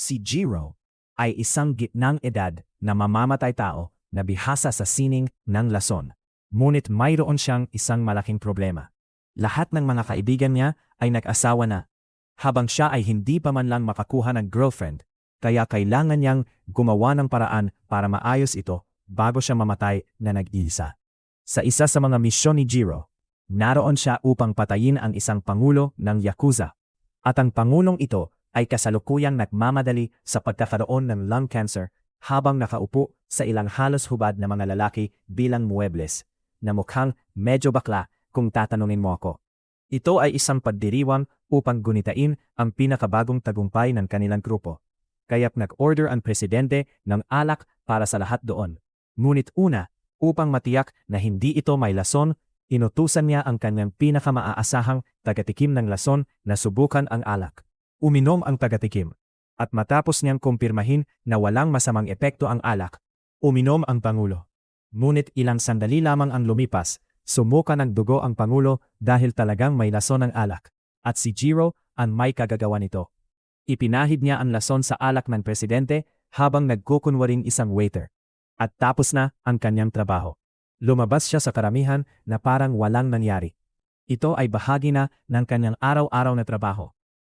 Si Jiro ay isang gitnang edad na mamamatay tao na bihasa sa sining ng lason. Ngunit mayroon siyang isang malaking problema. Lahat ng mga kaibigan niya ay nag-asawa na, habang siya ay hindi pa man lang makakuha ng girlfriend, kaya kailangan niyang gumawa ng paraan para maayos ito bago siya mamatay na nag-iisa. Sa isa sa mga misyon ni Jiro, naroon siya upang patayin ang isang pangulo ng Yakuza. At ang pangulong ito ay kasalukuyang nagmamadali sa pagkakaroon ng lung cancer habang nakaupo sa ilang halos hubad na mga lalaki bilang muebles, na mukhang medyo bakla kung tatanungin mo ako. Ito ay isang pagdiriwang upang gunitain ang pinakabagong tagumpay ng kanilang grupo. Kaya't nag-order ang presidente ng alak para sa lahat doon. Ngunit una, upang matiyak na hindi ito may lason, inutusan niya ang kanyang pinakamaasahang tagatikim ng lason na subukan ang alak. Uminom ang tagatikim. At matapos niyang kumpirmahin na walang masamang epekto ang alak, uminom ang pangulo. Ngunit ilang sandali lamang ang lumipas, sumuka ng dugo ang pangulo dahil talagang may lason ang alak. At si Jiro ang may kagagawa nito. Ipinahid niya ang lason sa alak ng presidente habang nagkukunwaring isang waiter. At tapos na ang kanyang trabaho. Lumabas siya sa karamihan na parang walang nangyari. Ito ay bahagi na ng kanyang araw-araw na trabaho.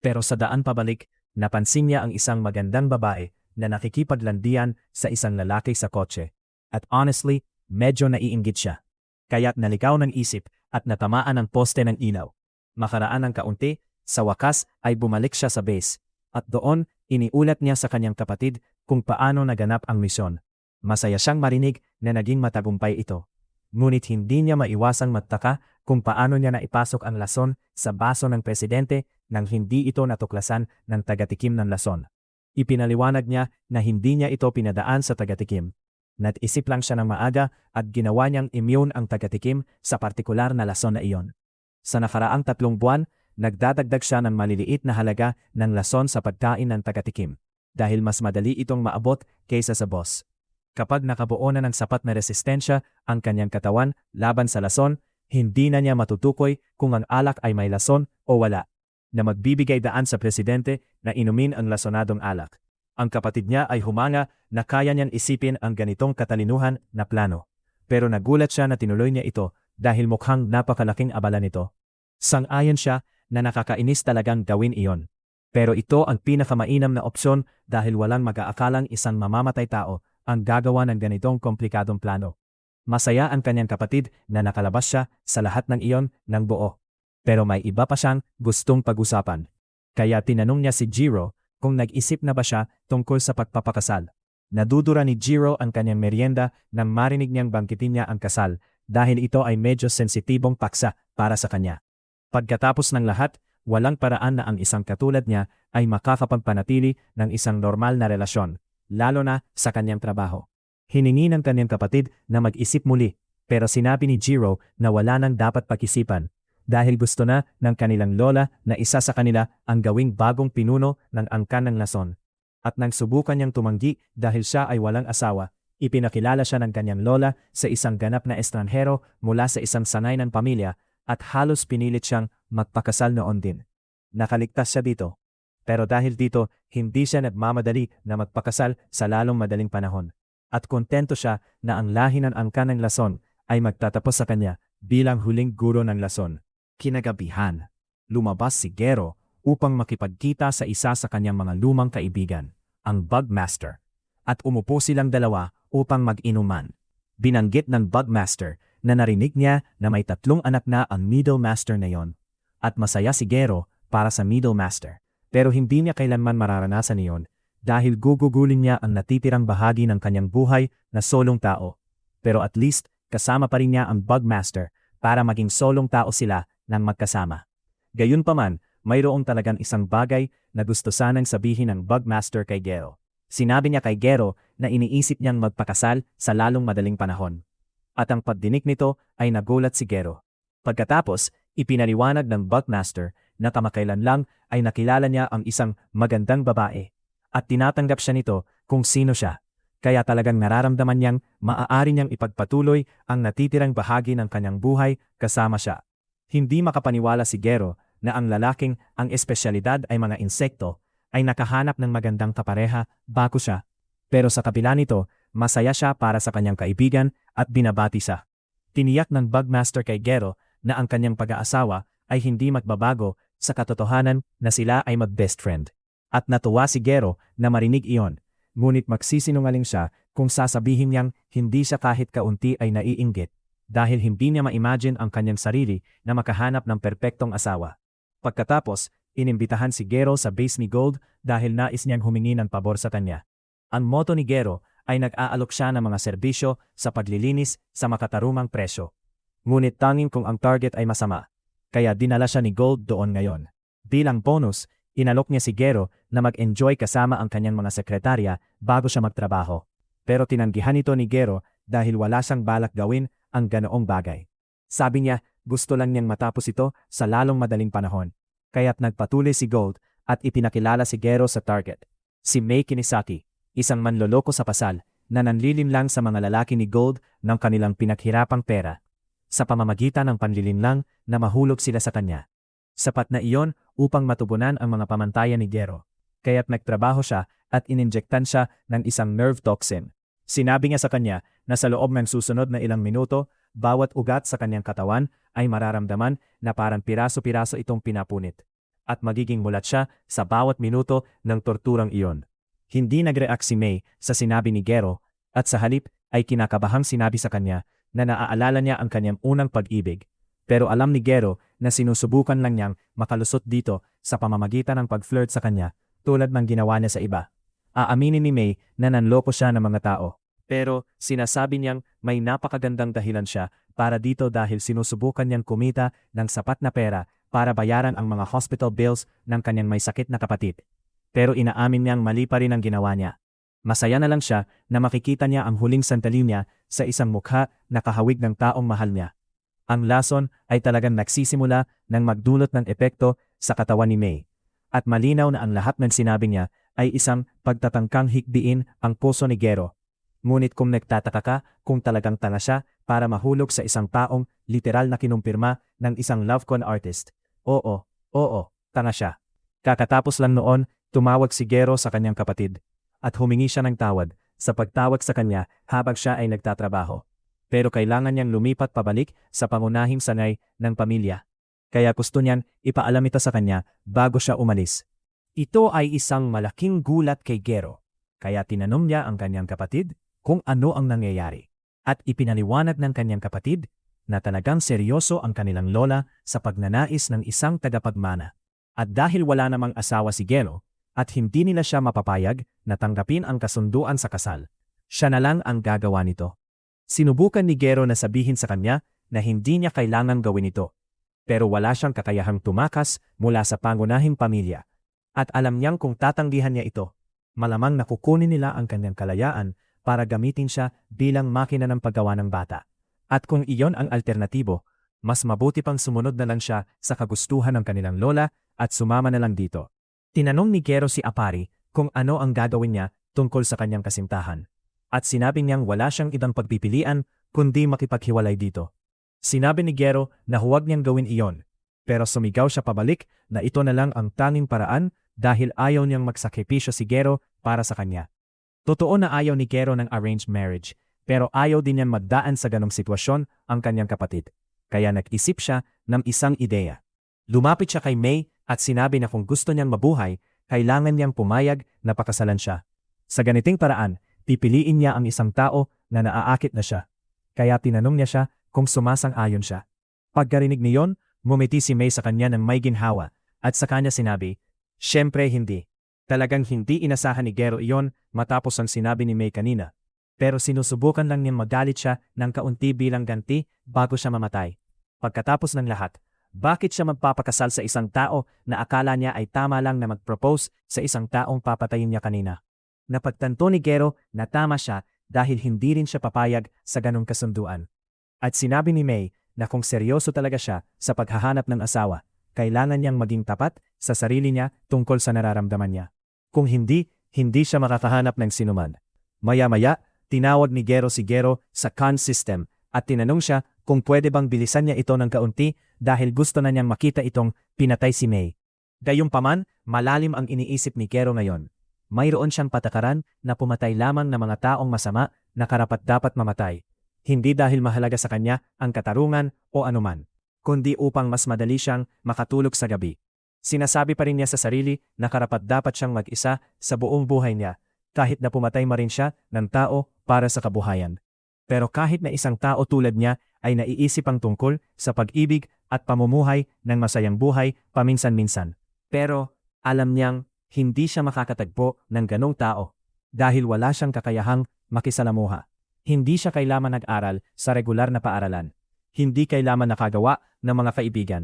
Pero sa daan pabalik, napansin niya ang isang magandang babae na nakikipaglandian sa isang lalaki sa kotse. At honestly, medyo naiinggit siya. Kaya't naligaw ng isip at natamaan ang poste ng ilaw. Makaraan ng kaunti, sa wakas ay bumalik siya sa base. At doon, iniulat niya sa kanyang kapatid kung paano naganap ang misyon. Masaya siyang marinig na naging matagumpay ito. Ngunit hindi niya maiwasang magtaka kung paano niya naipasok ang lason sa baso ng presidente nang hindi ito natuklasan ng tagatikim ng lason. Ipinaliwanag niya na hindi niya ito pinadaan sa tagatikim. Nag-isip lang siya ng maaga at ginawa niyang immune ang tagatikim sa partikular na lason na iyon. Sa nakaraang 3 buwan, nagdadagdag siya ng maliliit na halaga ng lason sa pagkain ng tagatikim dahil mas madali itong maabot kaysa sa boss. Kapag nakabuo na ng sapat na resistensya ang kanyang katawan laban sa lason, hindi na niya matutukoy kung ang alak ay may lason o wala, na magbibigay daan sa presidente na inumin ang lasonadong alak. Ang kapatid niya ay humanga na kaya niyang isipin ang ganitong katalinuhan na plano. Pero nagulat siya na tinuloy niya ito dahil mukhang napakalaking abala nito. Sang-ayon siya na nakakainis talagang gawin iyon. Pero ito ang pinakamainam na opsyon dahil walang mag-aakalang isang mamamatay tao ang gagawa ng ganitong komplikadong plano. Masaya ang kanyang kapatid na nakalabas siya sa lahat ng iyon ng buo. Pero may iba pa siyang gustong pag-usapan. Kaya tinanong niya si Jiro kung nag-isip na ba siya tungkol sa pagpapakasal. Nadudura ni Jiro ang kanyang merienda nang marinig niyang bangkitin niya ang kasal dahil ito ay medyo sensitibong paksa para sa kanya. Pagkatapos ng lahat, walang paraan na ang isang katulad niya ay makakapagpanatili ng isang normal na relasyon, lalo na sa kanyang trabaho. Hiningi ng kanyang kapatid na mag-isip muli, pero sinabi ni Jiro na wala nang dapat pag-isipan dahil gusto na ng kanilang lola na isa sa kanila ang gawing bagong pinuno ng angkan ng lason. At nang subukan niyang tumanggi dahil siya ay walang asawa, ipinakilala siya ng kanyang lola sa isang ganap na estranghero mula sa isang sanay ng pamilya at halos pinilit siyang magpakasal noon din. Nakaligtas siya dito. Pero dahil dito, hindi siya nagmamadali na magpakasal sa lalong madaling panahon. At kontento siya na ang lahi ng angkan ng lason ay magtatapos sa kanya bilang huling guro ng lason. Kinagabihan, lumabas si Gero upang makipagkita sa isa sa kanyang mga lumang kaibigan, ang Bugmaster. At umupo silang dalawa upang mag-inuman. Binanggit ng Bugmaster na narinig niya na may 3 anak na ang Middle Master na yon. At masaya si Gero para sa Middle Master. Pero hindi niya kailanman mararanasan iyon dahil gugugulin niya ang natitirang bahagi ng kanyang buhay na solong tao. Pero at least, kasama pa rin niya ang Bugmaster para maging solong tao sila nang magkasama. Gayunpaman, mayroong talagang isang bagay na gusto sanang sabihin ng Bugmaster kay Gero. Sinabi niya kay Gero na iniisip niyang magpakasal sa lalong madaling panahon. At ang pagdinig nito ay nagulat si Gero. Pagkatapos, ipinaliwanag ng Bugmaster na kamakailan lang ay nakilala niya ang isang magandang babae. At tinatanggap siya nito kung sino siya. Kaya talagang nararamdaman niyang maaari niyang ipagpatuloy ang natitirang bahagi ng kanyang buhay kasama siya. Hindi makapaniwala si Gero na ang lalaking ang espesyalidad ay mga insekto ay nakahanap ng magandang kapareha bago siya. Pero sa kabila nito, masaya siya para sa kanyang kaibigan at binabati siya. Tiniyak ng Bugmaster kay Gero na ang kanyang pag-aasawa ay hindi magbabago sa katotohanan na sila ay mag-best friend. At natuwa si Gero na marinig iyon, ngunit magsisinungaling siya kung sasabihin niyang hindi siya kahit kaunti ay naiinggit dahil hindi niya ma-imagine ang kanyang sarili na makahanap ng perpektong asawa. Pagkatapos, inimbitahan si Gero sa base ni Gold dahil nais niyang humingi ng pabor sa kanya. Ang motto ni Gero ay nag-aalok siya ng mga serbisyo sa paglilinis sa makatarumang presyo. Ngunit tanging kung ang target ay masama, kaya dinala siya ni Gold doon ngayon. Bilang bonus, inalok niya si Gero na mag-enjoy kasama ang kanyang mga sekretarya bago siya magtrabaho. Pero tinanggihan ito ni Gero dahil wala siyang balak gawin ang ganoong bagay. Sabi niya, gusto lang niyang matapos ito sa lalong madaling panahon. Kaya't nagpatuloy si Gold at ipinakilala si Gero sa target. Si Mei Kinisaki, isang manloloko sa pasal na nanlilinlang sa mga lalaki ni Gold ng kanilang pinaghirapang pera sa pamamagitan ng panlilinlang na mahulog sila sa kanya. Sapat na iyon upang matubunan ang mga pamantayan ni Gero. Kaya't nagtrabaho siya at ininjektan siya ng isang nerve toxin. Sinabi niya sa kanya na sa loob ng susunod na ilang minuto, bawat ugat sa kanyang katawan ay mararamdaman na parang piraso-piraso itong pinapunit. At magiging mulat siya sa bawat minuto ng torturang iyon. Hindi nag-react si Mei sa sinabi ni Gero at sa halip ay kinakabahang sinabi sa kanya na naaalala niya ang kanyang unang pag-ibig. Pero alam ni Gero na sinusubukan lang niyang makalusot dito sa pamamagitan ng pag-flirt sa kanya tulad ng ginawa niya sa iba. Aaminin ni Mei na nanloko siya ng mga tao. Pero sinasabi niyang may napakagandang dahilan siya para dito dahil sinusubukan niyang kumita ng sapat na pera para bayaran ang mga hospital bills ng kanyang may sakit na kapatid. Pero inaamin niyang mali pa rin ang ginawa niya. Masaya na lang siya na makikita niya ang huling sandali niya sa isang mukha na kahawig ng taong mahal niya. Ang lason ay talagang nagsisimula ng magdulot ng epekto sa katawan ni Mei. At malinaw na ang lahat ng sinabi niya ay isang pagtatangkang hikbiin ang puso ni Gero. Ngunit kung nagtataka ka kung talagang tanga siya para mahulog sa isang taong literal na kinumpirma ng isang love con artist, oo, tanga siya. Kakatapos lang noon, tumawag si Gero sa kanyang kapatid at humingi siya ng tawad sa pagtawag sa kanya habang siya ay nagtatrabaho. Pero kailangan niyang lumipat pabalik sa pangunahing sanay ng pamilya. Kaya gusto niyang ipaalam ito sa kanya bago siya umalis. Ito ay isang malaking gulat kay Gero, kaya tinanong niya ang kanyang kapatid kung ano ang nangyayari. At ipinaliwanag ng kanyang kapatid na talagang seryoso ang kanilang lola sa pagnanais ng isang tagapagmana. At dahil wala namang asawa si Gero, at hindi nila siya mapapayag na tanggapin ang kasunduan sa kasal, siya na lang ang gagawa nito. Sinubukan ni Gero na sabihin sa kanya na hindi niya kailangang gawin ito. Pero wala siyang kakayahang tumakas mula sa pangunahing pamilya. At alam niyang kung tatanggihan niya ito, malamang nakukunin nila ang kanyang kalayaan para gamitin siya bilang makina ng paggawa ng bata. At kung iyon ang alternatibo, mas mabuti pang sumunod na lang siya sa kagustuhan ng kanilang lola at sumama na lang dito. Tinanong ni Gero si Apari kung ano ang gagawin niya tungkol sa kanyang kasintahan. At sinabi niyang wala siyang ibang pagpipilian kundi makipaghiwalay dito. Sinabi ni Gero na huwag niyang gawin iyon, pero sumigaw siya pabalik na ito na lang ang tanging paraan dahil ayaw niyang magsakripisyo si Gero para sa kanya. Totoo na ayaw ni Gero ng arranged marriage, pero ayaw din niyang magdaan sa ganong sitwasyon ang kanyang kapatid. Kaya nag-isip siya ng isang ideya. Lumapit siya kay Mei at sinabi na kung gusto niyang mabuhay, kailangan niyang pumayag na pakasalan siya. Sa ganiting paraan, pipiliin niya ang isang tao na naaakit na siya. Kaya tinanong niya siya kung sumasang-ayon siya. Pagkarinig niyon, ngumiti si Mei sa kanya ng may ginhawa at sa kanya sinabi, "Siyempre hindi." Talagang hindi inasahan ni Gero iyon matapos ang sinabi ni Mei kanina. Pero sinusubukan lang niyang magalit siya ng kaunti bilang ganti bago siya mamatay. Pagkatapos ng lahat, bakit siya magpapakasal sa isang tao na akala niya ay tama lang na mag-propose sa isang taong papatayin niya kanina? Napagtanto ni Gero na tama siya dahil hindi rin siya papayag sa ganong kasunduan. At sinabi ni Mei na kung seryoso talaga siya sa paghahanap ng asawa, kailangan niyang maging tapat sa sarili niya tungkol sa nararamdaman niya. Kung hindi, hindi siya makakahanap ng sinuman. Maya-maya, tinawag ni Gero si Gero sa con system at tinanong siya kung pwede bang bilisan niya ito ng kaunti dahil gusto na niyang makita itong pinatay si Mei. Gayunpaman, malalim ang iniisip ni Gero ngayon. Mayroon siyang patakaran na pumatay lamang ng mga taong masama na karapat-dapat mamatay. Hindi dahil mahalaga sa kanya ang katarungan o anuman, kundi upang mas madali siyang makatulog sa gabi. Sinasabi pa rin niya sa sarili na karapat-dapat siyang mag-isa sa buong buhay niya, kahit na pumatay ma rin siya ng tao para sa kabuhayan. Pero kahit na isang tao tulad niya ay naiisip ang tungkol sa pag-ibig at pamumuhay ng masayang buhay paminsan-minsan. Pero alam niyang hindi siya makakatagpo ng ganong tao dahil wala siyang kakayahang makisalamuha. Hindi siya kailanman nag-aral sa regular na paaralan. Hindi kailanman nakagawa ng mga kaibigan.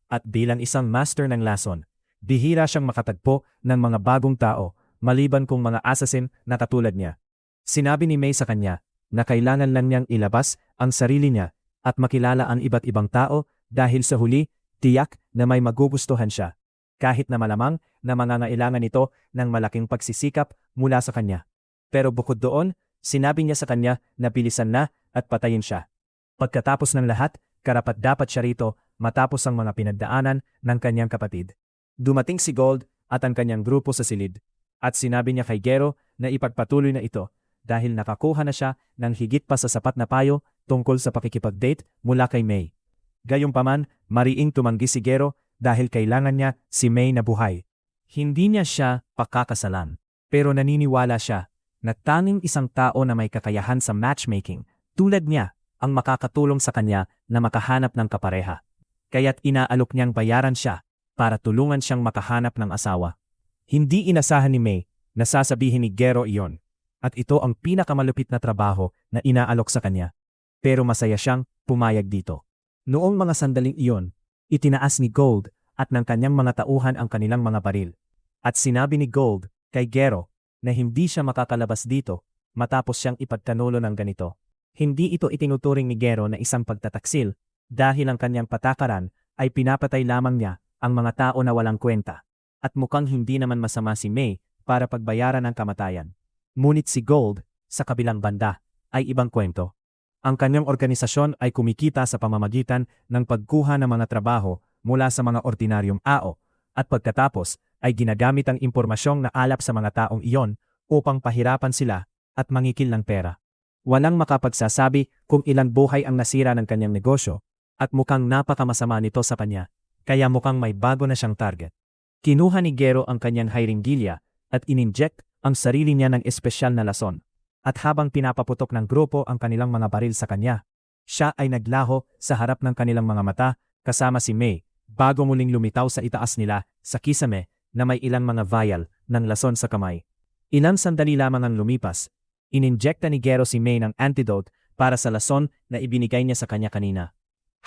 At bilang isang master ng lason, bihira siyang makatagpo ng mga bagong tao maliban kung mga assassin na katulad niya. Sinabi ni May sa kanya na kailangan lang niyang ilabas ang sarili niya at makilala ang iba't ibang tao dahil sa huli, tiyak na may magugustuhan siya. Kahit na malamang na mangangailangan ito ng malaking pagsisikap mula sa kanya. Pero bukod doon, sinabi niya sa kanya na bilisan na at patayin siya. Pagkatapos ng lahat, karapat-dapat siya rito matapos ang mga pinagdaanan ng kanyang kapatid. Dumating si Gold at ang kanyang grupo sa silid. At sinabi niya kay Gero na ipagpatuloy na ito dahil nakakuha na siya ng higit pa sa sapat na payo tungkol sa pakikipag-date mula kay May. Gayunpaman, mariing tumanggi si Gero dahil kailangan niya si May na buhay. Hindi niya siya pakakasalan, pero naniniwala siya na tanging isang tao na may kakayahan sa matchmaking tulad niya ang makakatulong sa kanya na makahanap ng kapareha. Kaya't inaalok niyang bayaran siya para tulungan siyang makahanap ng asawa. Hindi inasahan ni May na sasabihin ni Gero iyon, at ito ang pinakamalupit na trabaho na inaalok sa kanya. Pero masaya siyang pumayag dito. Noong mga sandaling iyon, itinaas ni Gold at ng kanyang mga tauhan ang kanilang mga baril. At sinabi ni Gold kay Gero na hindi siya makakalabas dito matapos siyang ipagtanulo ng ganito. Hindi ito itinuturing ni Gero na isang pagtataksil dahil ang kanyang patakaran ay pinapatay lamang niya ang mga tao na walang kwenta. At mukhang hindi naman masama si May para pagbayaran ang kamatayan. Ngunit si Gold, sa kabilang banda, ay ibang kwento. Ang kanyang organisasyon ay kumikita sa pamamagitan ng pagkuha ng mga trabaho mula sa mga ordinaryong AO at pagkatapos ay ginagamit ang impormasyong na alap sa mga taong iyon upang pahirapan sila at mangikil ng pera. Walang makapagsasabi kung ilang buhay ang nasira ng kanyang negosyo at mukhang napakamasama nito sa kanya, kaya mukhang may bago na siyang target. Kinuha ni Gero ang kanyang hiringgilya at ininject ang sarili niya ng espesyal na lason. At habang pinapaputok ng grupo ang kanilang mga baril sa kanya, siya ay naglaho sa harap ng kanilang mga mata kasama si May bago muling lumitaw sa itaas nila sa kisame na may ilang mga vial ng lason sa kamay. Ilang sandali lamang ang lumipas, ininjekta ni Gero si May ng antidote para sa lason na ibinigay niya sa kanya kanina.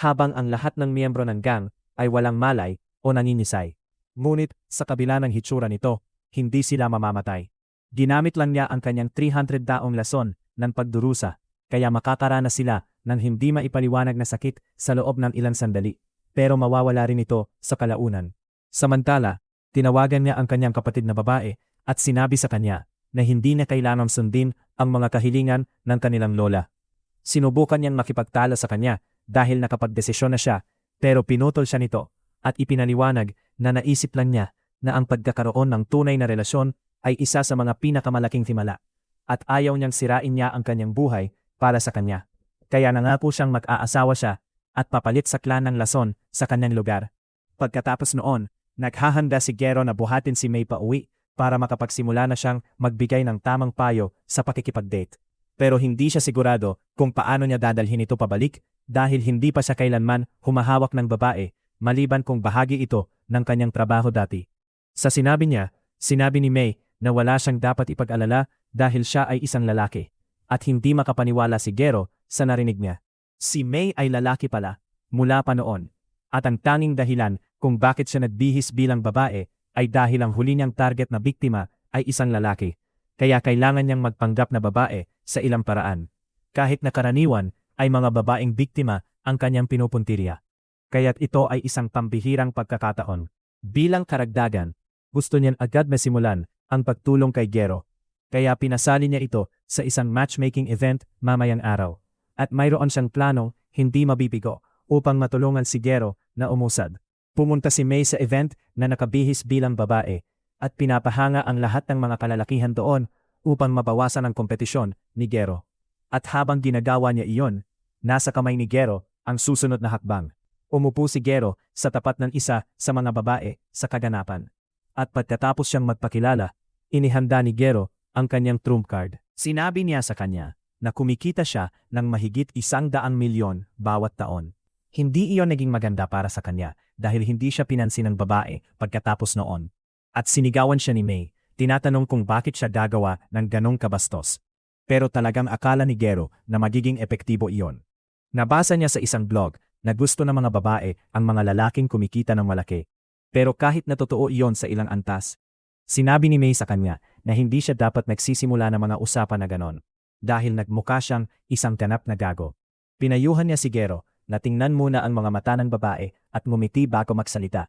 Habang ang lahat ng miyembro ng gang ay walang malay o nanginisay. Ngunit sa kabila ng hitsura nito, hindi sila mamamatay. Ginamit lang niya ang kanyang 300 daong lason ng pagdurusa, kaya makakaranas sila ng hindi maipaliwanag na sakit sa loob ng ilang sandali, pero mawawala rin ito sa kalaunan. Samantala, tinawagan niya ang kanyang kapatid na babae at sinabi sa kanya na hindi na kailangang sundin ang mga kahilingan ng kanilang lola. Sinubukan niyang makipagtala sa kanya dahil nakapagdesisyon na siya, pero pinutol siya nito at ipinaliwanag na naisip lang niya na ang pagkakaroon ng tunay na relasyon ay isa sa mga pinakamalaking himala, at ayaw niyang sirain niya ang kanyang buhay para sa kanya. Kaya nangako siyang mag-aasawa siya at papalit sa klan ng lason sa kanyang lugar. Pagkatapos noon, naghahanda si Gero na buhatin si May pauwi para makapagsimula na siyang magbigay ng tamang payo sa pakikipag-date. Pero hindi siya sigurado kung paano niya dadalhin ito pabalik dahil hindi pa siya kailanman humahawak ng babae maliban kung bahagi ito ng kanyang trabaho dati. Sa sinabi niya, sinabi ni May na wala siyang dapat ipag-alala dahil siya ay isang lalaki, at hindi makapaniwala si Gero sa narinig niya. Si May ay lalaki pala, mula pa noon, at ang tanging dahilan kung bakit siya nagbihis bilang babae ay dahil ang huli niyang target na biktima ay isang lalaki, kaya kailangan niyang magpanggap na babae sa ilang paraan. Kahit na karaniwan ay mga babaeng biktima ang kanyang pinupuntirya. Kaya't ito ay isang pambihirang pagkakataon. Bilang karagdagan, gusto niyan agad na simulan ang pagtulong kay Gero. Kaya pinasali niya ito sa isang matchmaking event mamayang araw. At mayroon siyang planong hindi mabibigo upang matulungan si Gero na umusad. Pumunta si May sa event na nakabihis bilang babae at pinapahanga ang lahat ng mga kalalakihan doon upang mabawasan ang kompetisyon ni Gero. At habang ginagawa niya iyon, nasa kamay ni Gero ang susunod na hakbang. Umupo si Gero sa tapat ng isa sa mga babae sa kaganapan. At pagkatapos siyang magpakilala, inihanda ni Gero ang kanyang trump card. Sinabi niya sa kanya na kumikita siya ng mahigit 100 milyon bawat taon. Hindi iyon naging maganda para sa kanya dahil hindi siya pinansin ng babae pagkatapos noon. At sinigawan siya ni May, tinatanong kung bakit siya gagawa ng ganong kabastos. Pero talagang akala ni Gero na magiging epektibo iyon. Nabasa niya sa isang blog na gusto ng mga babae ang mga lalaking kumikita ng malaki. Pero kahit na totoo iyon sa ilang antas, sinabi ni May sa kanya na hindi siya dapat nagsisimula ng mga usapan na ganon dahil nagmukha siyang isang ganap na gago. Pinayuhan niya si Gero na tingnan muna ang mga mata ng babae at ngumiti bago magsalita.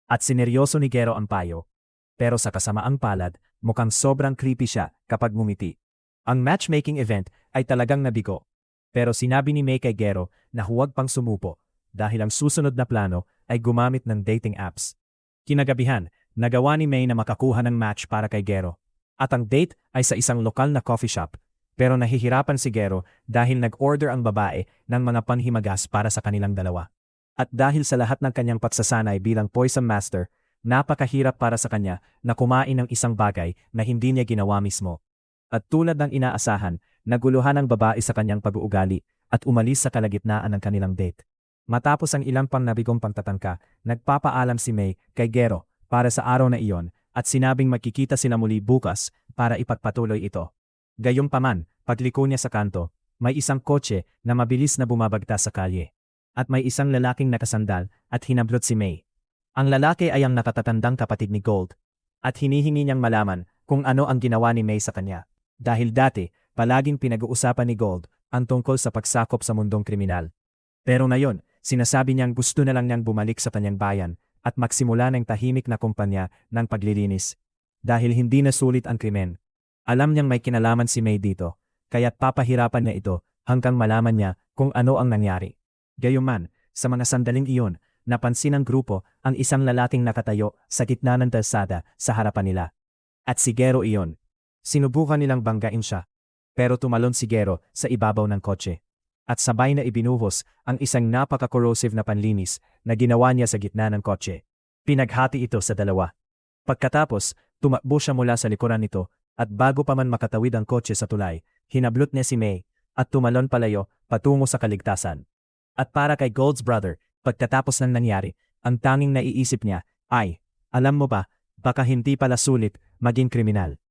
At sineryoso ni Gero ang payo. Pero sa kasamaang palad, mukhang sobrang creepy siya kapag ngumiti. Ang matchmaking event ay talagang nabigo. Pero sinabi ni May kay Gero na huwag pang sumupo dahil ang susunod na plano ay gumamit ng dating apps. Kinagabihan, nagawa ni May na makakuha ng match para kay Gero. At ang date ay sa isang lokal na coffee shop. Pero nahihirapan si Gero dahil nag-order ang babae ng mga panhimagas para sa kanilang dalawa. At dahil sa lahat ng kanyang pagsasanay bilang poison master, napakahirap para sa kanya na kumain ng isang bagay na hindi niya ginawa mismo. At tulad ng inaasahan, naguluhan ang babae sa kanyang pag-uugali at umalis sa kalagitnaan ng kanilang date. Matapos ang ilang pangnabigong pagtatangka, nagpapaalam si May kay Gero para sa araw na iyon at sinabing magkikita sila muli bukas para ipagpatuloy ito. Gayunpaman, pagliko niya sa kanto, may isang kotse na mabilis na bumabagtas sa kalye. At may isang lalaking nakasandal at hinablot si May. Ang lalaki ay ang nakatatandang kapatid ni Gold at hinihingi niyang malaman kung ano ang ginawa ni May sa kanya. Dahil dati, palaging pinag-uusapan ni Gold ang tungkol sa pagsakop sa mundong kriminal. Pero ngayon, sinasabi niyang gusto na lang niyang bumalik sa kanyang bayan at magsimula ng tahimik na kumpanya ng paglilinis. Dahil hindi na sulit ang krimen. Alam niyang may kinalaman si May dito, kaya't papahirapan niya ito hanggang malaman niya kung ano ang nangyari. Gayunman, sa mga sandaling iyon, napansin ng grupo ang isang lalaking nakatayo sa gitna ng kalsada sa harapan nila. At si Gero iyon. Sinubukan nilang banggain siya. Pero tumalon si Gero sa ibabaw ng kotse. At sabay na ibinuhos ang isang napaka-corrosive na panlinis na ginawa niya sa gitna ng kotse. Pinaghati ito sa dalawa. Pagkatapos, tumakbo siya mula sa likuran nito at bago pa man makatawid ang kotse sa tulay, hinablot niya si May at tumalon palayo patungo sa kaligtasan. At para kay Gold's brother, pagkatapos ng nangyari, ang tanging naiisip niya ay, alam mo ba, baka hindi pala sulit maging kriminal.